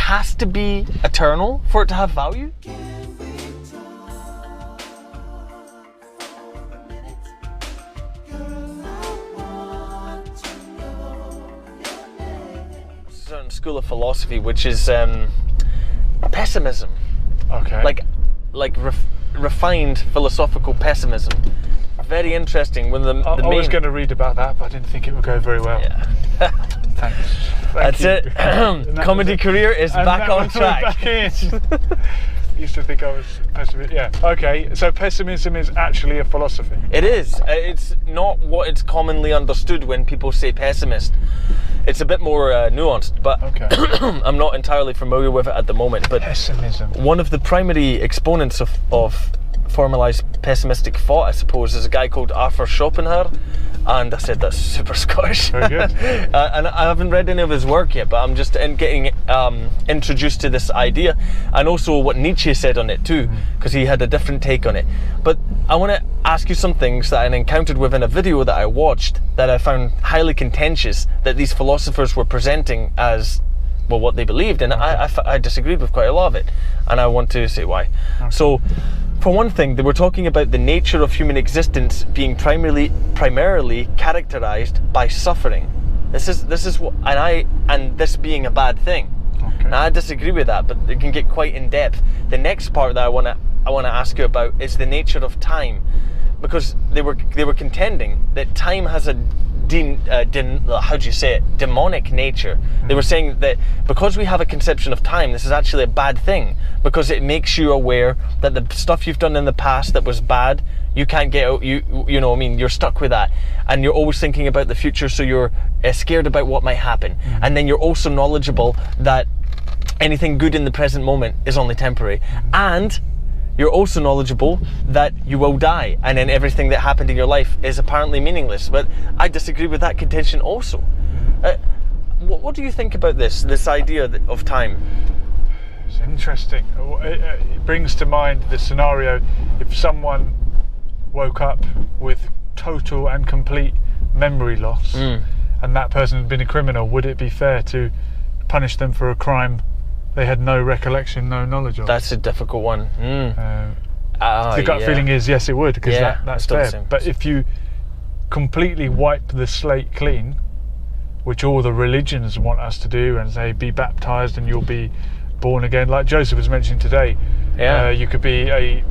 has to be eternal for it to have value? Certain school of philosophy, which is pessimism. Okay. Like refined philosophical pessimism. Very interesting. When I was going to read about that, but I didn't think it would go very well. Yeah. Thanks. That's it. Comedy career is back on track. Back in. Used to think I was pessimistic. Yeah. Okay. So pessimism is actually a philosophy. It is. It's not what it's commonly understood when people say pessimist. It's a bit more nuanced, but Okay. I'm not entirely familiar with it at the moment. But Pessimism. one of the primary exponents of formalized pessimistic thought, I suppose, is a guy called Arthur Schopenhauer. And I said that's super Scottish. Very good. And I haven't read any of his work yet, but I'm just getting introduced to this idea, and also what Nietzsche said on it too, because he had a different take on it. But I want to ask you some things that I encountered within a video that I watched that I found highly contentious, that these philosophers were presenting as, well, what they believed, and I disagreed with quite a lot of it, and I want to say why. Okay. So, for one thing, they were talking about the nature of human existence being primarily characterized by suffering. This is what, and this being a bad thing. Okay. And I disagree with that, but it can get quite in depth. The next part that I want to ask you about is the nature of time, because they were contending that time has a demonic nature. They were saying that because we have a conception of time, this is actually a bad thing, because it makes you aware that the stuff you've done in the past that was bad, you can't get out. You know what I mean, you're stuck with that, and you're always thinking about the future, so you're scared about what might happen. And then you're also knowledgeable that anything good in the present moment is only temporary, and you're also knowledgeable that you will die, and then everything that happened in your life is apparently meaningless. But I disagree with that contention also. What do you think about this idea of time? It's interesting. It brings to mind the scenario if someone woke up with total and complete memory loss, and that person had been a criminal, would it be fair to punish them for a crime they had no recollection, no knowledge of? That's a difficult one. The gut feeling is yes, it would, because that's fair. But if you completely wipe the slate clean, which all the religions want us to do, and say be baptized and you'll be born again, like Joseph was mentioning today, you could be a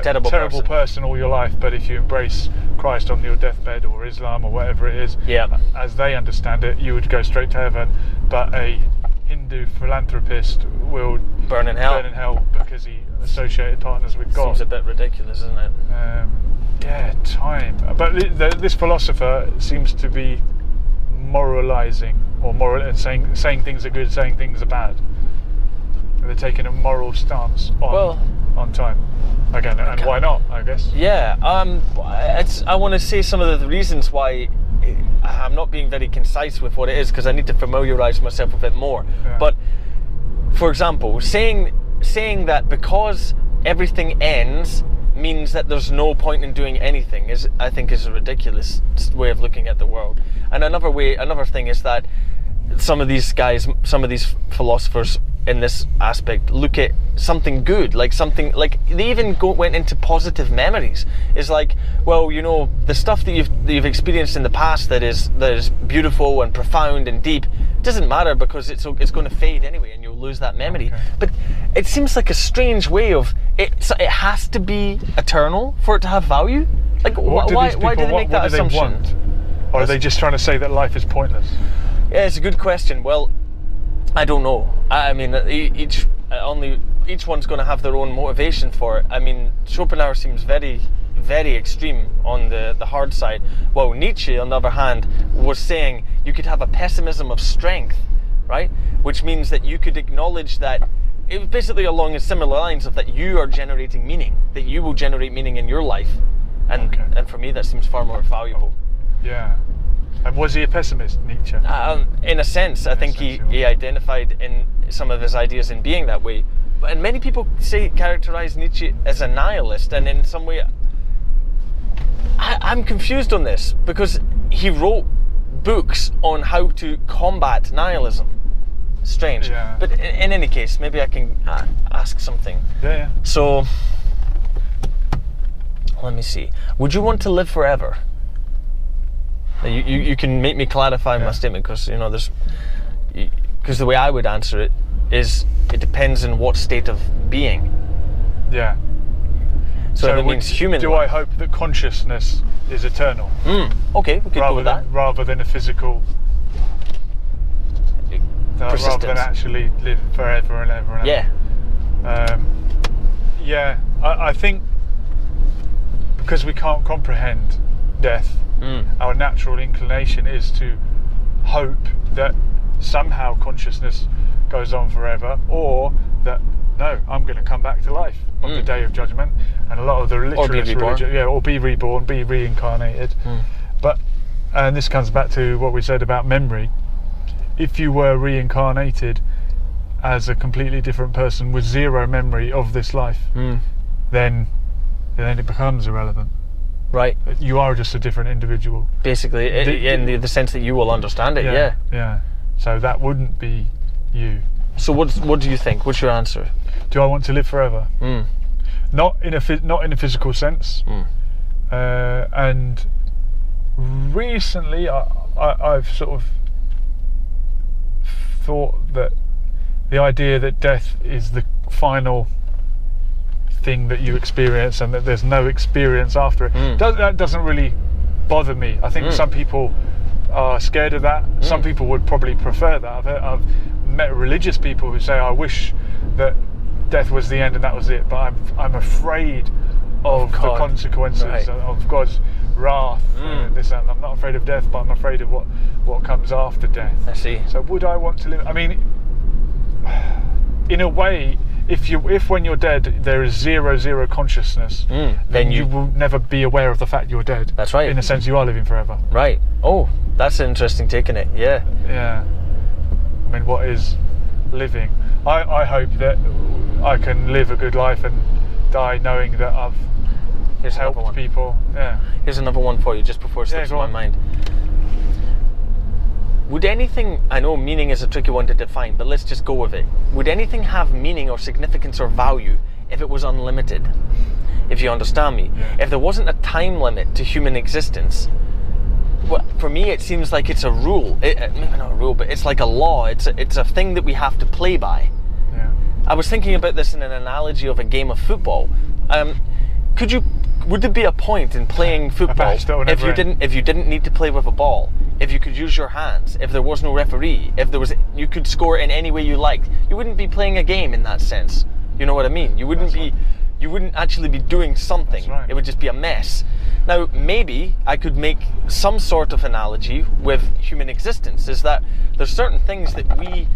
terrible person all your life, but if you embrace Christ on your deathbed, or Islam, or whatever it is, as they understand it, you would go straight to heaven. But a Hindu philanthropist will burn in hell because he associated partners with God. Seems a bit ridiculous, isn't it? Time. But this philosopher seems to be moralizing, or saying things are good, saying things are bad. They're taking a moral stance on time. Again, and why not, I guess? Yeah, I want to say some of the reasons why I'm not being very concise with what it is, because I need to familiarise myself with it more. Yeah. But, for example, saying that because everything ends means that there's no point in doing anything I think is a ridiculous way of looking at the world. And another thing is that some of these philosophers in this aspect look at something good, like something like they even went into positive memories. It's like, well, you know, the stuff that you've experienced in the past that is beautiful and profound and deep doesn't matter, because it's going to fade anyway, and you'll lose that memory. Okay. But it seems like a strange way of it. So it has to be eternal for it to have value. Like, why do they make that assumption? What do they want? Or are they just trying to say that life is pointless? Yeah, it's a good question. Well, I don't know. I mean, each one's going to have their own motivation for it. I mean, Schopenhauer seems very, very extreme on the hard side. Well, Nietzsche, on the other hand, was saying you could have a pessimism of strength, right? Which means that you could acknowledge that it was basically along the similar lines of that you are generating meaning, that you will generate meaning in your life, and for me that seems far more valuable. Yeah. And was he a pessimist, Nietzsche? In a sense, I think he identified in some of his ideas in being that way. And many people characterize Nietzsche as a nihilist, and in some way, I'm confused on this, because he wrote books on how to combat nihilism. strange. Yeah. But in any case, maybe I can ask something. Yeah. So, let me see. Would you want to live forever? You can make me clarify my statement, because because the way I would answer it is it depends on what state of being. Yeah. So that means human. Do I hope that consciousness is eternal? Okay, we could go with that. Rather than a physical. Rather than actually live forever and ever and ever. Yeah. I think because we can't comprehend death, our natural inclination is to hope that somehow consciousness goes on forever, or that no, I'm going to come back to life on the day of judgment. And a lot of the literalist religion, or be reborn, be reincarnated. And this comes back to what we said about memory. If you were reincarnated as a completely different person with zero memory of this life, then it becomes irrelevant. Right. You are just a different individual. Basically, in the sense that you will understand it. Yeah. So that wouldn't be you. So what do you think? What's your answer? Do I want to live forever? Not in a physical sense. And recently, I've sort of thought that the idea that death is the final thing that you experience and that there's no experience after it, that doesn't really bother me. I think some people are scared of that. Some people would probably prefer that. I've met religious people who say, I wish that death was the end and that was it, but I'm afraid of the consequences of God's wrath. This and I'm not afraid of death, but I'm afraid of what comes after death. I see. So would I want to live? I mean, in a way, if when you're dead there is zero consciousness, then you will never be aware of the fact you're dead. That's right. In a sense, you are living forever. Right. Oh, that's an interesting take on it. Yeah. I mean, what is living? I hope that I can live a good life and die knowing that I've helped people. Yeah. Here's another one for you, just before it slips my mind. Would anything, I know meaning is a tricky one to define, but let's just go with it. Would anything have meaning or significance or value if it was unlimited? If you understand me. If there wasn't a time limit to human existence, well, for me it seems like it's a rule. Maybe not a rule, but it's like a law. It's a thing that we have to play by. I was thinking about this in an analogy of a game of football. Would there be a point in playing football if you didn't need to play with a ball? If you could use your hands, if there was no referee, you could score in any way you liked, you wouldn't be playing a game in that sense. You know what I mean? You wouldn't actually be doing something. Right. It would just be a mess. Now, maybe I could make some sort of analogy with human existence, is that there's certain things that we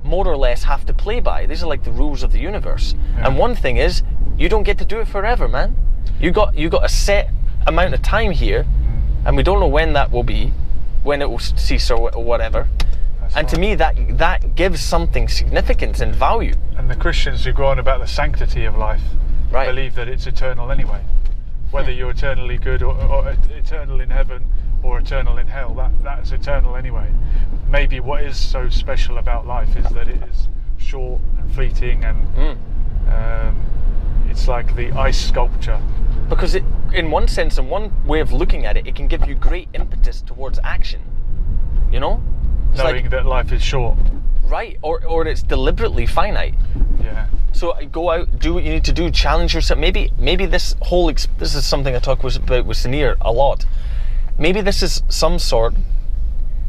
more or less have to play by. These are like the rules of the universe. And one thing is, you don't get to do it forever, man. You got a set amount of time here, and we don't know when that will be, when it will cease or whatever. To me, that gives something significance and value. And the Christians who go on about the sanctity of life believe that it's eternal anyway. Whether you're eternally good or eternal in heaven or eternal in hell, that's eternal anyway. Maybe what is so special about life is that it is short and fleeting, and it's like the ice sculpture. Because in one sense, in one way of looking at it, it can give you great impetus towards action. You know? Knowing that life is short. Right, or it's deliberately finite. Yeah. So go out, do what you need to do, challenge yourself. Maybe this is something I talk about with Sinir a lot. Maybe this is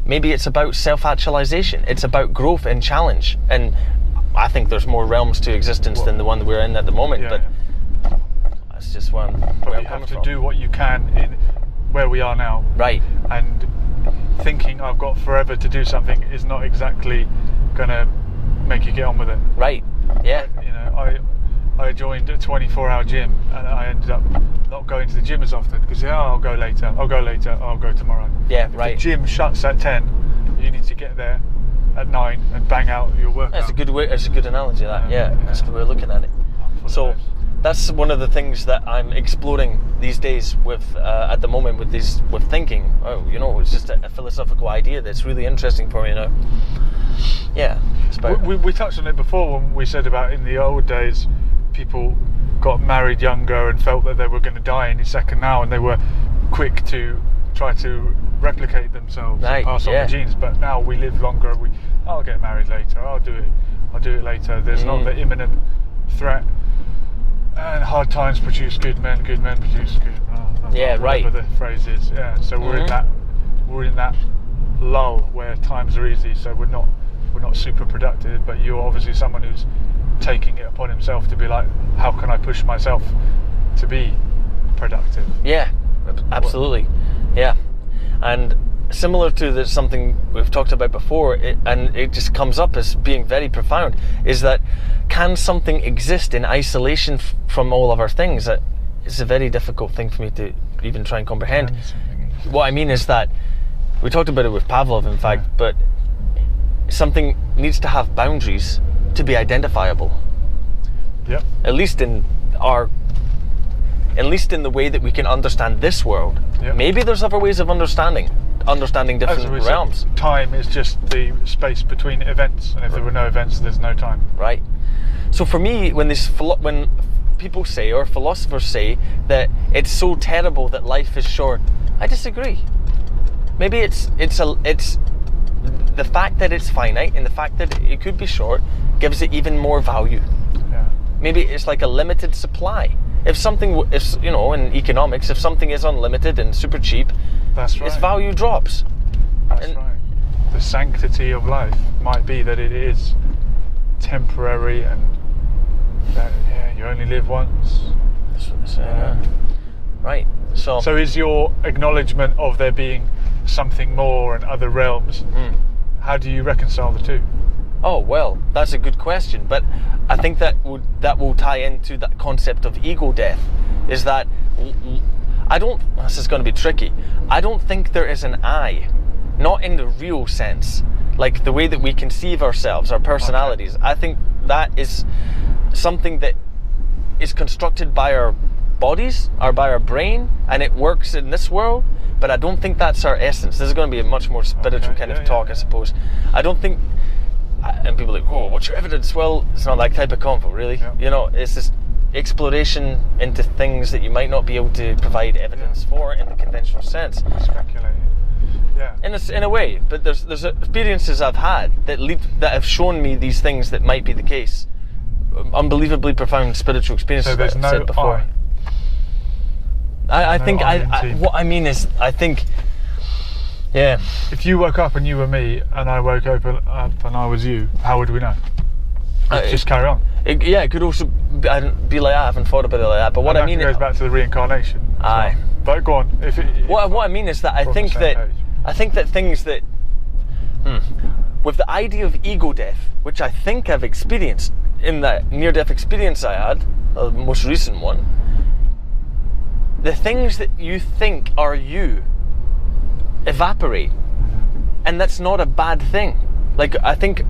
maybe it's about self-actualization. It's about growth and challenge. And I think there's more realms to existence than the one that we're in at the moment. But that's just where I'm coming from. Do what you can in where we are now. Right. And thinking I've got forever to do something is not exactly going to make you get on with it. Right. Yeah. You know, I joined a 24-hour gym, and I ended up not going to the gym as often because I'll go later, I'll go tomorrow. Yeah, if right. The gym shuts at 10, you need to get there at 9 and bang out your workout. That's a good way. That's a good analogy. That's a good way of looking at it. So that's one of the things that I'm exploring these days with at the moment with thinking. Oh, it's just a philosophical idea that's really interesting for me now. Yeah. We touched on it before when we said about in the old days, people got married younger and felt that they were going to die any second now, and they were quick to try to replicate themselves and pass on the genes. But now we live longer. I'll get married later. I'll do it later. There's not the imminent threat. And hard times produce good men produce good. Whatever the phrase is. Yeah. So we're in that lull where times are easy. So we're not super productive. But you're obviously someone who's taking it upon himself to be like, how can I push myself to be productive? Yeah, absolutely. Yeah, and similar to something we've talked about before, and it just comes up as being very profound, is that can something exist in isolation from all of our things? That is a very difficult thing for me to even try and comprehend. What I mean is that we talked about it with Pavlov, in fact, but something needs to have boundaries to be identifiable. Yep. At least in the way that we can understand this world. Yep. Maybe there's other ways of understanding different realms. Time is just the space between events, and if there were no events, there's no time. Right. So for me, when people say, or philosophers say, that it's so terrible that life is short, I disagree. Maybe it's the fact that it's finite and the fact that it could be short gives it even more value. Yeah. Maybe it's like a limited supply. If in economics, if something is unlimited and super cheap, that's right, its value drops. That's right. The sanctity of life might be that it is temporary and that you only live once. That's what they say. Right. So is your acknowledgement of there being something more in other realms, how do you reconcile the two? Oh, well, that's a good question, but I think that will tie into that concept of ego death. Is that this is going to be tricky. I don't think there is an I, not in the real sense, like the way that we conceive ourselves, our personalities. Okay. I think that is something that is constructed by our bodies or by our brain, and it works in this world, but I don't think that's our essence. This is going to be a much more spiritual kind of talk, I suppose. I don't think, and people are like, oh, what's your evidence? Well, it's not that type of convo, really. Yeah. It's this exploration into things that you might not be able to provide evidence for in the conventional sense. Speculating. Yeah. In a way, but there's experiences I've had that have shown me these things that might be the case. Unbelievably profound spiritual experiences. So there's that I've said before. I think what I mean is, I think, yeah. If you woke up and you were me, and I woke up and I was you, how would we know? Just carry on. It could also be like, I haven't thought about it like that. But what I mean goes back to the reincarnation. Aye. Well. But go on. What I mean is that I think that things that, with the idea of ego death, which I think I've experienced in that near-death experience I had, the most recent one, the things that you think are you evaporate, and that's not a bad thing. Like, I think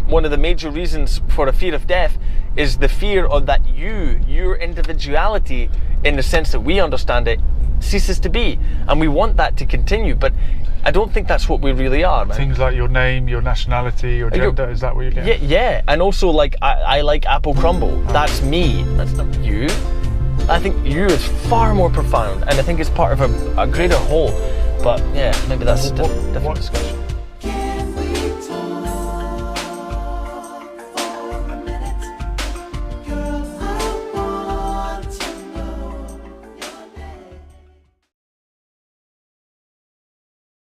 one of the major reasons for a fear of death is the fear of that your individuality, in the sense that we understand it, ceases to be, and we want that to continue, but I don't think that's what we really are, man. Things like your name, your nationality, your gender, is that what you're getting? Yeah, and also like I like apple crumble. That's me. That's not you. I think you is far more profound, and I think it's part of a greater whole. But yeah, maybe that's a different discussion.